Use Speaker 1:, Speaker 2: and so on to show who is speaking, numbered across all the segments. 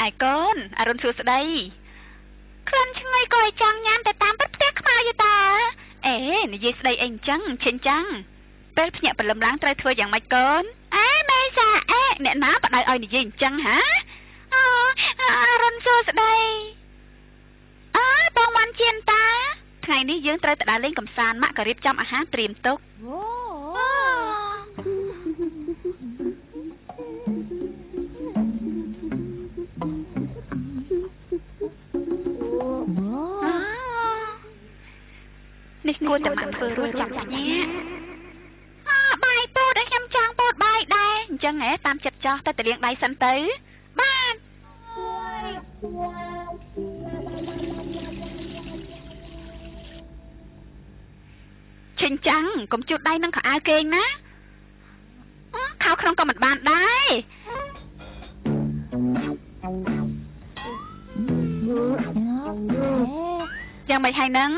Speaker 1: ហើយកូនអរុនសួស្ដីក្លិនឆ្ងុយក៏ឲ្យចង់ញ៉ាំតែតាមពិតផ្ទះខ្មៅយតាអេនិយាយស្ដីអីអញ្ចឹងឈិញចាំងពេលភ្ញាក់ព្រលឹមឡើងត្រូវធ្វើយ៉ាងម៉េចកូនអេមេសាអេអ្នកណាបដៅឲ្យនិយាយអញ្ចឹងហាអរុនសួស្ដីបងវ៉ាន់ជៀនតាថ្ងៃនេះយើងត្រូវទៅដើរលេងកម្សាន្តម៉ាក់ក៏រៀបចំអាហារត្រៀមទុកនេះគួរតែមកធ្វើរួចចាំញ៉ាបាយពោតឲ្យខ្ញុំចង់ពោតបាយដែរអញ្ចឹងហ៎តាមចិត្តចោះទៅលាងដៃសិនទៅបាទឈិញចាំងកុំជូតដៃនឹងខោអាវគេងណាខោក្នុងក៏មិនបានដែរយ៉ាងម៉េចហើយនឹង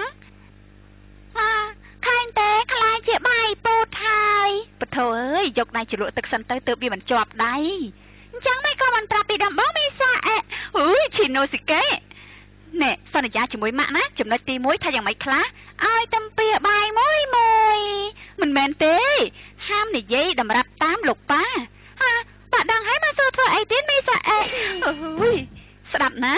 Speaker 1: ខាញ់តែខ្លាចជាបាយពោតហើយពធអើយយកដៃជ្រលក់ទឹកសិនទៅទើបវាមិនជាប់ដៃអញ្ចឹងមិនក៏មិនប្រាប់ពីដំបងមីសាអេអើយឈីណូស៊ីកេណែសន្យាជាមួយម៉ាក់ណាចំណុចទី1ថាយ៉ាងម៉េចខ្លះឲ្យតំពីបាយមួយមិនមែនទេហាមនិយាយតម្រាប់តាមលោកប៉ាប៉ាដឹងហើយមកសួរធ្វើអីទៀតមីសាអេអើយស្ដាប់ណា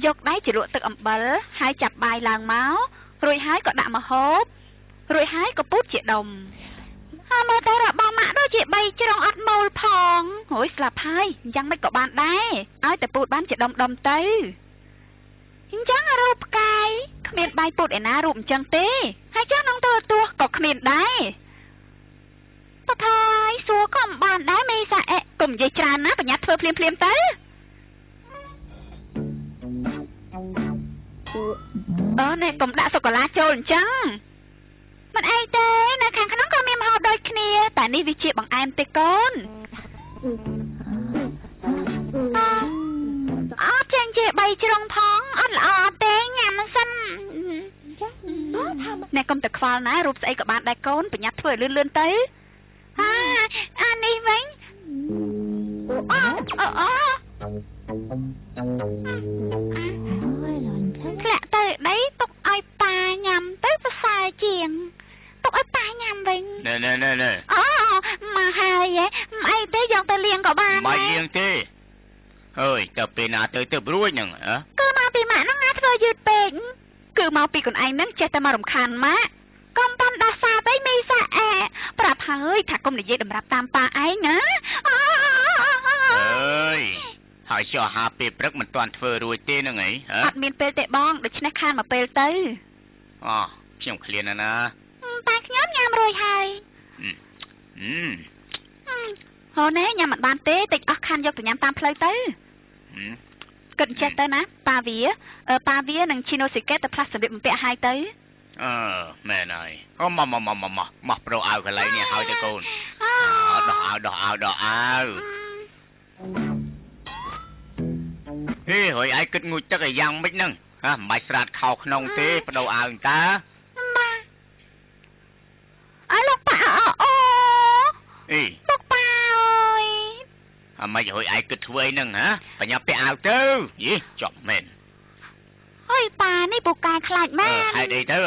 Speaker 1: យកដៃជ្រលក់ទឹកអំបិលហើយចាប់បាយឡើងមករួចហើយក៏ដាក់ម្ហូបរួចហើយក៏ពូតជាដុំមើលទៅរបស់ម៉ាក់ដូចជា3ជ្រុងអត់មូលផងហួយស្លាប់ហើយយ៉ាងម៉េចក៏បានដែរឲ្យតែពូតបានជាដុំទៅអញ្ចឹងរូបផ្កាយគ្មានបាយពូតឯណារូបអញ្ចឹងទេហើយចាស់នងទោះក៏គ្មានដែរបថាយសួរក៏មិនបានដែរមេសាអេកុំនិយាយច្រើនណាប្រញាប់ធ្វើភ្លាមទៅណែកុំដាក់សូកូឡាចូលអញ្ចឹងមិនអីទេនៅខាងក្នុងក៏មានម្ហូបដូចគ្នាតែនេះវាជាបង្អែមទេកូនអត់ចេញជា3ជ្រុងផងអត់ល្អទេញ៉ាំសិនណែកុំតែខ្វល់ណារូបស្អីក៏បានដែរកូនប្រញាប់ធ្វើឲ្យលឿនទៅអានេះវិញធ្លាក់ទៅដីទុកឲ្យប៉ាញ៉ាំទៅប្រសើរជាងទុកឲ្យប៉ាញ៉ាំវិញ
Speaker 2: ណែ
Speaker 1: មកហើយអីទេយកទៅលាងក៏បាន
Speaker 2: មិនលាងទេអើយទៅពេលណាទៅរួចហ្នឹង
Speaker 1: គឺមកពីម៉ាក់ហ្នឹងណាធ្វើយឺតពេកគឺមកពីខ្លួនឯងហ្នឹងចេះតែមករំខានម៉ាក់កុំប៉ុនដោះសារទៅមីសាអែប្រាប់ហើយថាកុំនិយាយតម្រាប់តាមប៉ាឯងណា
Speaker 2: អើយហើយចុះអាហារពេលព្រឹកមិនទាន់ធ្វើរួចទេហ្នឹងអី
Speaker 1: អត់មានពេលទេបងដូច្នេះខានមកពេលទៅ
Speaker 2: ខ្ញុំឃ្លានណា
Speaker 1: តែខ្ញុំញ៉ាំរួចហើយហូនញ៉ាំមិនបានទេតិចអស់ខានយកទៅញ៉ាំតាមផ្លូវទៅគិតចេះទៅណាប៉ាវានឹងឈីណូស៊ីកេតទៅផ្លាស់សម្លៀកបំពាក់ឲ្យទៅ
Speaker 2: មែនហើយមកប្រូអាវកន្លែងនេះឲ្យទៅកូនដោះអាវហេហើយឯងគិតងូចទឹកឲ្យយ៉ាងម៉េចហ្នឹងមិនបាច់ស្រាតខោក្នុងទេបដូរអាវតា
Speaker 1: លោកប៉ាលោកប៉ាអើយ
Speaker 2: មិនហើយឯងគិតធ្វើអីហ្នឹងបញ្ញាពាក់អាវទៅយីចប់មែន
Speaker 1: អើយប៉ានេះពូកែខ្លាចមែន
Speaker 2: ហេតុអីទៅ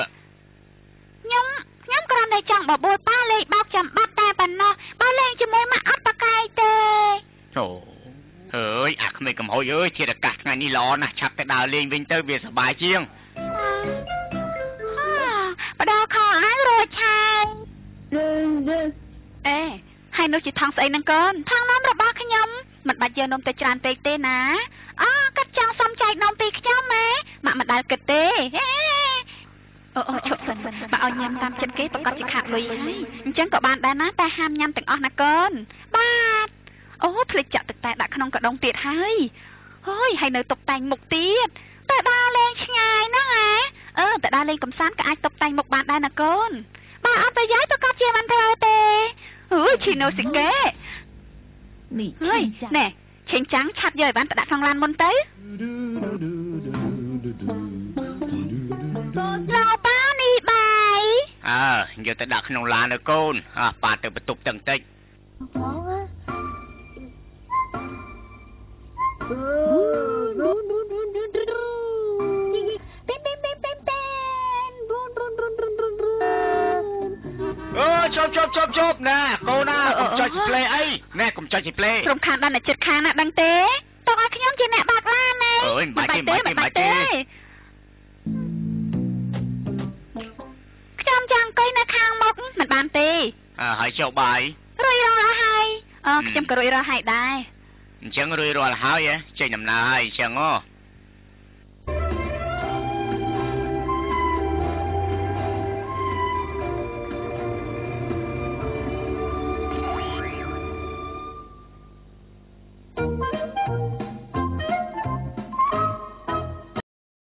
Speaker 1: ខ្ញុំគ្រាន់តែចង់បបួលប៉ាលេងបោកចាំបាត់តែប៉ុណ្ណោះបើលេងជាមួយម៉ាក់អត់ប្រកែកទេ
Speaker 2: អើយអាក្មេងកំហុយអើយធាតុអាកាសថ្ងៃនេះល្អណាស់ឆាប់ទៅដើរលេងវិញទៅវាសប្បាយជាង
Speaker 1: បដោខោអាវរួចហើយហើយនោះជាថងស្អីហ្នឹងកូនថងនំរបស់ខ្ញុំមិនបាច់យកនំទៅច្រើនពេកទេណាកាត់ចង់សំចែកនំពីខ្ញុំម៉ែម៉ាក់មិនដែលគិតទេឈប់សិនបើឲ្យញ៉ាំតាមចិត្តគេប្រកាសជាខាតលុយហើយអញ្ចឹងក៏បានដែរណាតែហាមញ៉ាំទាំងអស់ណាកូនបាទភ្លេចចាក់ទឹកតែដាក់ក្នុងកដុងទៀតហើយហើយនៅតុបតែងមុខទៀតតែដើរលេងឆ្ងាយណាតែដើរលេងកំសាន្តក៏អាចតុបតែងមុខបានដែរណាកូនបើអត់ប្រយោជន៍ប្រកាសជាមិនត្រូវទេឈីណូស៊ីកេណែឈិញចាំងឆាប់យកឲ្យបានទៅដាក់ក្នុងឡានមុនទៅលោកប៉ានេះបាយ
Speaker 2: យកទៅដាក់ក្នុងឡានទៅកូនប៉ាទៅបន្ទប់ទាំងតិច Ooh. ជប់ណែកូនណាកុំចុចស៊ីផ្លេអីណែកុំចុចស៊ីផ្លេ
Speaker 1: ក្រុមខាងដល់អ្នកចិត្តខាងណាដឹងទេតោះឲ្យខ្ញុំជាអ្នកបើកឡានណា
Speaker 2: អើយមិនបាច់ទេ
Speaker 1: ខ្ញុំចង់អង្គុយនៅខាងមុខមិនបានទេ
Speaker 2: ហើយចុះបាយ
Speaker 1: រួចរាល់ហើយខ្ញុំក៏រួចរាល់ហើយដែរ
Speaker 2: អញ្ចឹងរួចរាល់ហើយចេញដំណើរហើយអញ្ចឹង